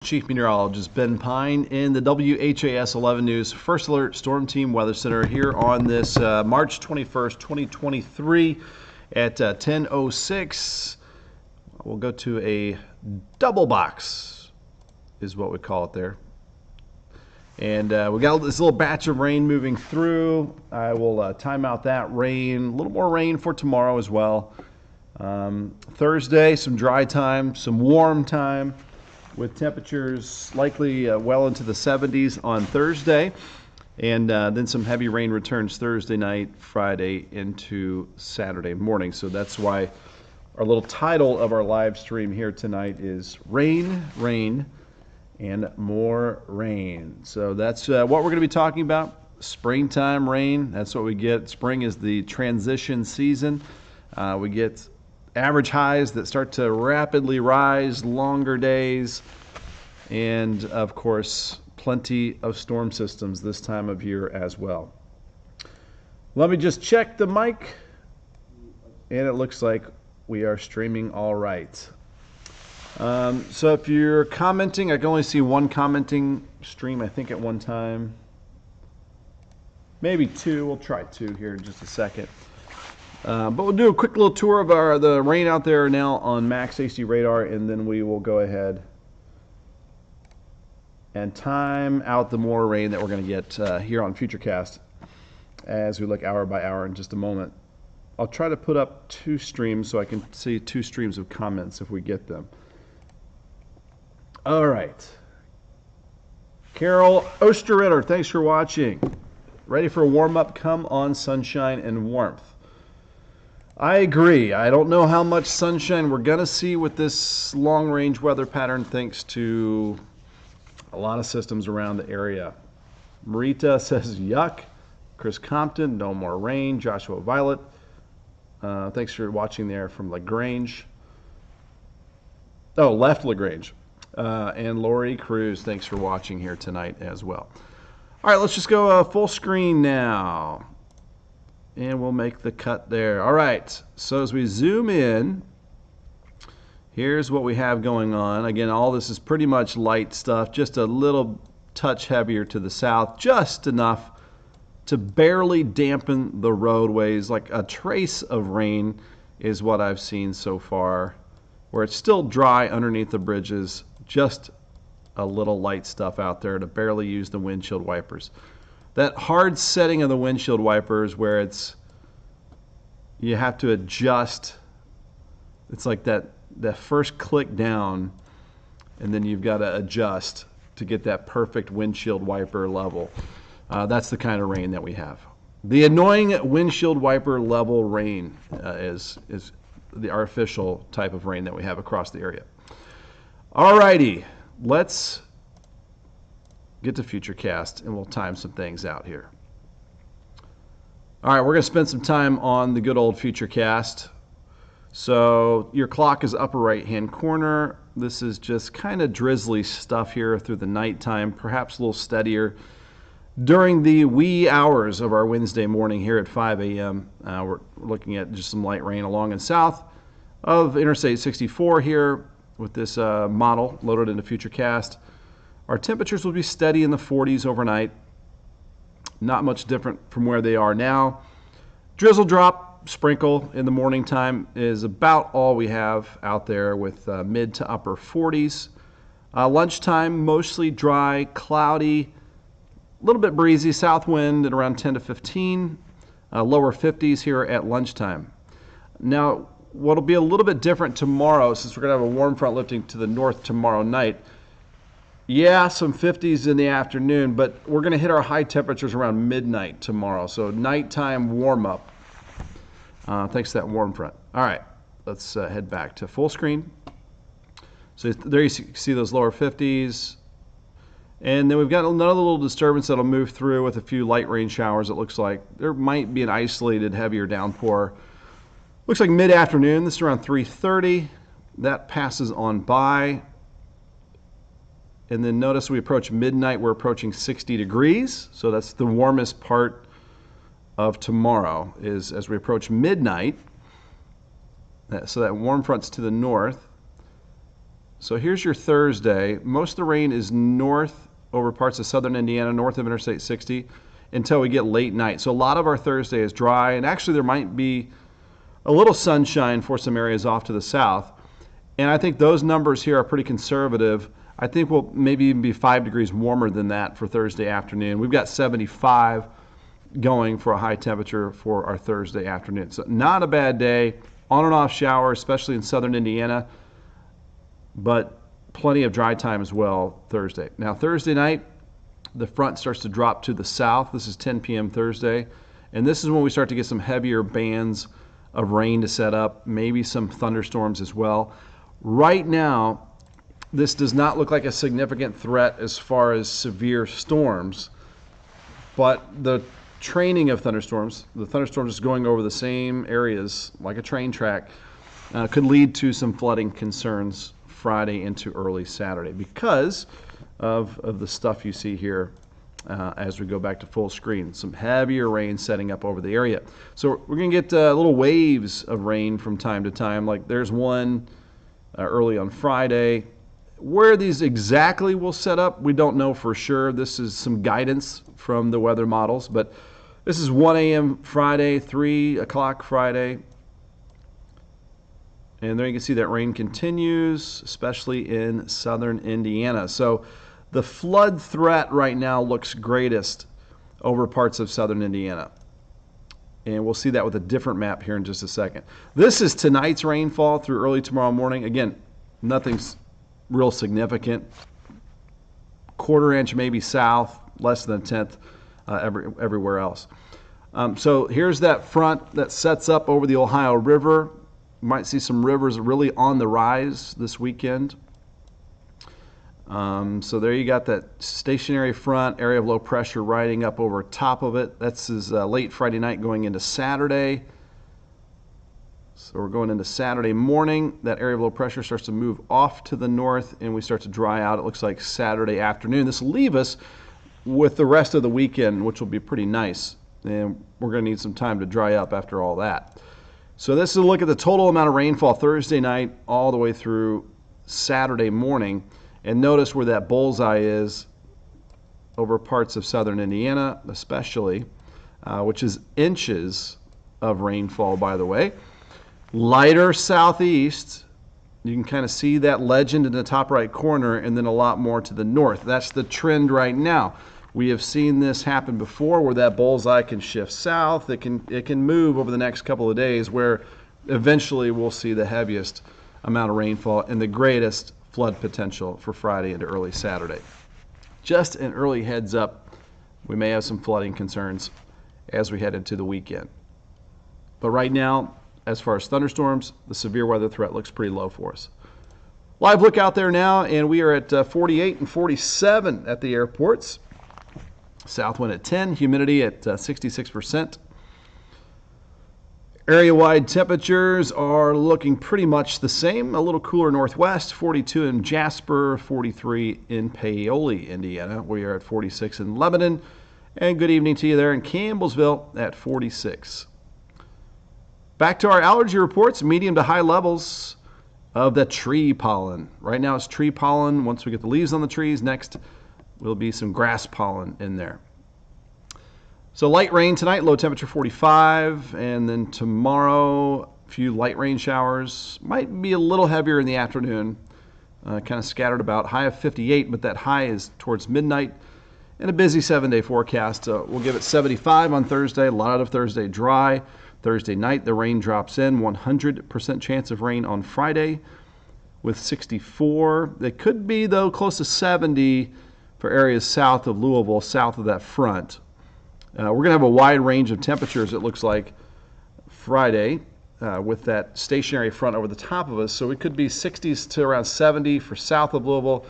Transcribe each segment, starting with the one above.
Chief Meteorologist Ben Pine in the WHAS 11 News First Alert Storm Team Weather Center here on this March 21st, 2023 at 10:06. We'll go to a double box is what we call it there. And we got this little batch of rain moving through. I will time out that rain. A little more rain for tomorrow as well. Thursday, some dry time, some warm time, with temperatures likely well into the 70s on Thursday, and then some heavy rain returns Thursday night, Friday into Saturday morning. So that's why our little title of our live stream here tonight is Rain, Rain, and More Rain. So that's what we're going to be talking about. Springtime rain, that's what we get. Spring is the transition season. We get average highs that start to rapidly rise, longer days, and of course plenty of storm systems this time of year as well. Let me just check the mic, and it looks like we are streaming all right. So if you're commenting, I can only see one commenting stream I think at one time, maybe two. We'll try two here in just a second. But we'll do a quick little tour of the rain out there now on Max AC radar, and then we will go ahead and time out the more rain that we're going to get here on Futurecast as we look hour by hour in just a moment. I'll try to put up two streams so I can see two streams of comments if we get them. All right. Carol Osterritter, thanks for watching. Ready for a warm-up? Come on, sunshine and warmth. I agree. I don't know how much sunshine we're going to see with this long-range weather pattern thanks to a lot of systems around the area. Marita says, yuck. Chris Compton, no more rain. Joshua Violet, thanks for watching there from LaGrange. Oh, left LaGrange. And Lori Cruz, thanks for watching here tonight as well. All right, let's just go full screen now. And we'll make the cut there. All right, so as we zoom in, here's what we have going on. Again, all this is pretty much light stuff, just a little touch heavier to the south, just enough to barely dampen the roadways. Like a trace of rain is what I've seen so far, where it's still dry underneath the bridges, just a little light stuff out there to barely use the windshield wipers. That hard setting of the windshield wipers where you have to adjust. It's like that first click down, and then you've got to adjust to get that perfect windshield wiper level. That's the kind of rain that we have. The annoying windshield wiper level rain is the artificial type of rain that we have across the area. All righty, let's get to Futurecast, and we'll time some things out here. All right, we're going to spend some time on the good old Futurecast. So your clock is upper right-hand corner. This is just kind of drizzly stuff here through the nighttime, perhaps a little steadier during the wee hours of our Wednesday morning here at 5 a.m. We're looking at just some light rain along and south of Interstate 64 here with this model loaded into Futurecast. Our temperatures will be steady in the 40s overnight. Not much different from where they are now. Drizzle drop, sprinkle in the morning time is about all we have out there with mid to upper 40s. Lunchtime, mostly dry, cloudy, a little bit breezy, south wind at around 10 to 15, lower 50s here at lunchtime. Now, what'll be a little bit different tomorrow, since we're going to have a warm front lifting to the north tomorrow night. Yeah, some 50s in the afternoon, but we're going to hit our high temperatures around midnight tomorrow. So nighttime warm up. Thanks to that warm front. All right, let's head back to full screen. So there you see those lower 50s. And then we've got another little disturbance that'll move through with a few light rain showers, it looks like. There might be an isolated heavier downpour. Looks like mid-afternoon. This is around 3:30. That passes on by. And then notice we approach midnight, we're approaching 60 degrees. So that's the warmest part of tomorrow, is as we approach midnight. So that warm front's to the north. So here's your Thursday. Most of the rain is north over parts of southern Indiana, north of Interstate 60, until we get late night. So a lot of our Thursday is dry, and actually there might be a little sunshine for some areas off to the south. And I think those numbers here are pretty conservative. I think we'll maybe even be 5 degrees warmer than that for Thursday afternoon. We've got 75 going for a high temperature for our Thursday afternoon. So not a bad day. On and off shower, especially in southern Indiana, but plenty of dry time as well Thursday. Now Thursday night, the front starts to drop to the south. This is 10 p.m. Thursday, and this is when we start to get some heavier bands of rain to set up, maybe some thunderstorms as well. Right now, this does not look like a significant threat as far as severe storms, but the training of thunderstorms, the thunderstorms just going over the same areas like a train track, could lead to some flooding concerns Friday into early Saturday because of the stuff you see here as we go back to full screen. Some heavier rain setting up over the area. So we're going to get little waves of rain from time to time. Like there's one early on Friday. Where these exactly will set up, we don't know for sure. This is some guidance from the weather models, but this is 1 a.m. Friday, 3 o'clock Friday. And there you can see that rain continues, especially in southern Indiana. So the flood threat right now looks greatest over parts of southern Indiana. And we'll see that with a different map here in just a second. This is tonight's rainfall through early tomorrow morning. Again, nothing's real significant. Quarter inch maybe south, less than a tenth everywhere else. So here's that front that sets up over the Ohio River. You might see some rivers really on the rise this weekend. So there you got that stationary front, area of low pressure riding up over top of it. That's late Friday night going into Saturday. So we're going into Saturday morning. That area of low pressure starts to move off to the north and we start to dry out. It looks like Saturday afternoon. This will leave us with the rest of the weekend, which will be pretty nice. And we're going to need some time to dry up after all that. So this is a look at the total amount of rainfall Thursday night all the way through Saturday morning. And notice where that bullseye is over parts of southern Indiana, especially, which is inches of rainfall, by the way. Lighter southeast, you can kind of see that legend in the top right corner, and then a lot more to the north. That's the trend right now. We have seen this happen before where that bullseye can shift south. It can move over the next couple of days where eventually we'll see the heaviest amount of rainfall and the greatest flood potential for Friday into early Saturday. Just an early heads up, we may have some flooding concerns as we head into the weekend. But right now, as far as thunderstorms, the severe weather threat looks pretty low for us. Live look out there now, and we are at 48 and 47 at the airports. South wind at 10, humidity at 66%. Area-wide temperatures are looking pretty much the same. A little cooler northwest, 42 in Jasper, 43 in Paoli, Indiana. We are at 46 in Lebanon. And good evening to you there in Campbellsville at 46. Back to our allergy reports, medium to high levels of the tree pollen. Right now it's tree pollen. Once we get the leaves on the trees, next will be some grass pollen in there. So light rain tonight, low temperature 45, and then tomorrow a few light rain showers. Might be a little heavier in the afternoon, kind of scattered about. High of 58, but that high is towards midnight. And a busy 7-day forecast. We'll give it 75 on Thursday, a lot of Thursday dry. Thursday night, the rain drops in, 100% chance of rain on Friday with 64. It could be, though, close to 70 for areas south of Louisville, south of that front. We're going to have a wide range of temperatures, it looks like, Friday with that stationary front over the top of us. So we could be 60s to around 70 for south of Louisville,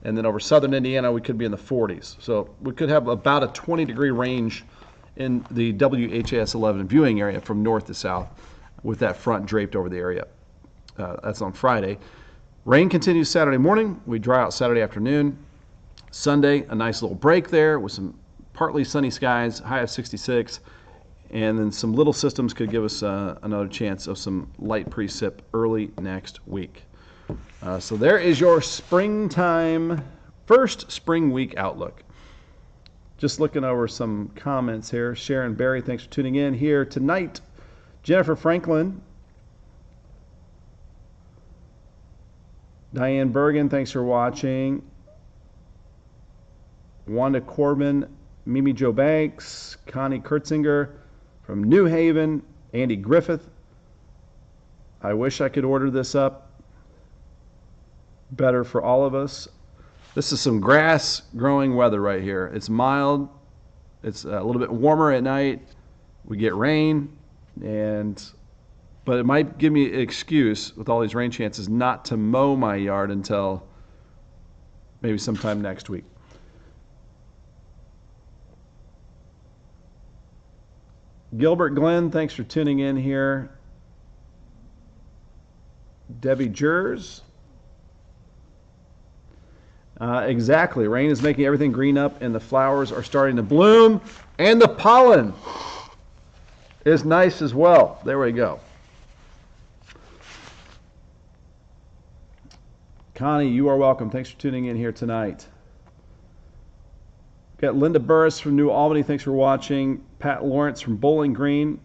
and then over southern Indiana, we could be in the 40s. So we could have about a 20-degree range in the WHAS 11 viewing area from north to south with that front draped over the area. That's on Friday. Rain continues Saturday morning. We dry out Saturday afternoon. Sunday, a nice little break there with some partly sunny skies, high of 66. And then some little systems could give us another chance of some light precip early next week. So there is your springtime, first spring week outlook. Just looking over some comments here. Sharon Berry, thanks for tuning in here tonight. Jennifer Franklin. Diane Bergen, thanks for watching. Wanda Corbin, Mimi Jo Banks, Connie Kurtzinger from New Haven, Andy Griffith. I wish I could order this up. Better for all of us. This is some grass growing weather right here. It's mild. It's a little bit warmer at night. We get rain, but it might give me an excuse with all these rain chances not to mow my yard until maybe sometime next week. Gilbert Glenn, thanks for tuning in here. Debbie Jers. Exactly. Rain is making everything green up, and the flowers are starting to bloom, and the pollen is nice as well. There we go. Connie, you are welcome. Thanks for tuning in here tonight. Got Linda Burris from New Albany. Thanks for watching. Pat Lawrence from Bowling Green.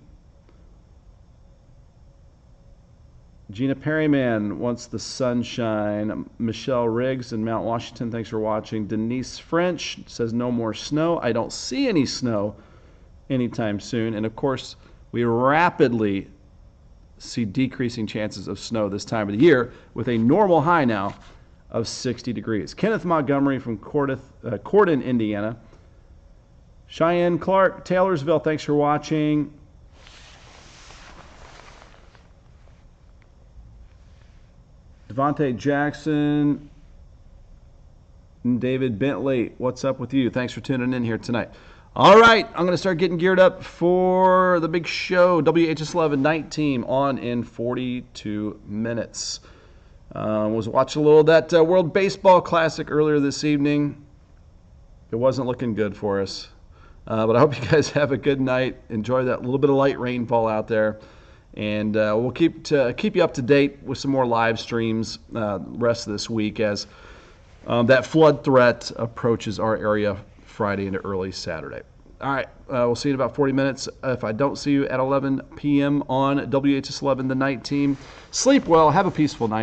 Gina Perryman wants the sunshine. Michelle Riggs in Mount Washington, thanks for watching. Denise French says no more snow. I don't see any snow anytime soon. And of course, we rapidly see decreasing chances of snow this time of the year with a normal high now of 60 degrees. Kenneth Montgomery from Corden, Indiana. Cheyenne Clark, Taylorsville, thanks for watching. Devontae Jackson, David Bentley, what's up with you? Thanks for tuning in here tonight. All right, I'm going to start getting geared up for the big show, WHS 11 Night Team, on in 42 minutes. Was watching a little of that World Baseball Classic earlier this evening. It wasn't looking good for us. But I hope you guys have a good night. Enjoy that little bit of light rainfall out there. And we'll keep you up to date with some more live streams rest of this week as that flood threat approaches our area Friday into early Saturday. All right, we'll see you in about 40 minutes. If I don't see you at 11 p.m. on WHS 11, the night team, sleep well, have a peaceful night.